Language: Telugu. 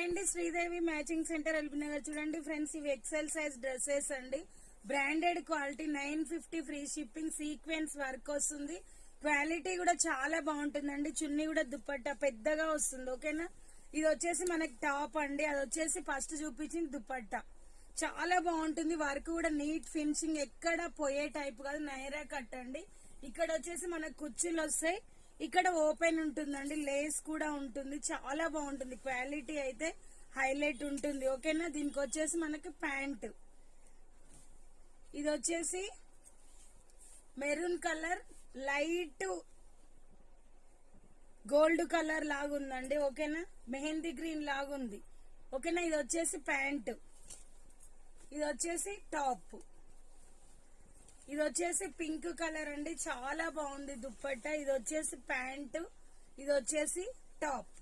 అండి, Sridevi matching centre LB Nagar. చూడండి ఫ్రెండ్స్, ఇవి ఎక్సెల్ సైజ్ డ్రెస్సెస్ అండి. Branded quality, 950 free shipping, sequence work వస్తుంది. క్వాలిటీ కూడా చాలా బాగుంటుందండి. చున్నీ కూడా దుపట్టా పెద్దగా వస్తుంది. ఓకేనా, ఇది వచ్చేసి మనకి టాప్ అండి. అది వచ్చేసి ఫస్ట్ చూపించింది దుపట్టా. చాలా బాగుంటుంది. వర్క్ కూడా నీట్ ఫినిషింగ్, ఎక్కడ పోయే టైప్ కాదు. నైరా కట్ అండి. ఇక్కడ వచ్చేసి మనకు కుర్చీలు వస్తాయి. ఇక్కడ ఓపెన్ ఉంటుందండి. లేస్ కూడా ఉంటుంది. చాలా బాగుంటుంది. క్వాలిటీ అయితే హైలైట్ ఉంటుంది. ఓకేనా, దీనికి వచ్చేసి మనకి ప్యాంట్. ఇది వచ్చేసి maroon colour, light gold colour లాగుందండి. ఓకేనా, మెహందీ గ్రీన్ లాగుంది. ఓకేనా, ఇది వచ్చేసి ప్యాంట్. ఇది వచ్చేసి టాప్. ఇది వచ్చేసి పింక్ కలర్ అండి. చాలా బాగుంది దుప్పట్టా. ఇది వచ్చేసి ప్యాంటు. ఇది వచ్చేసి టాప్.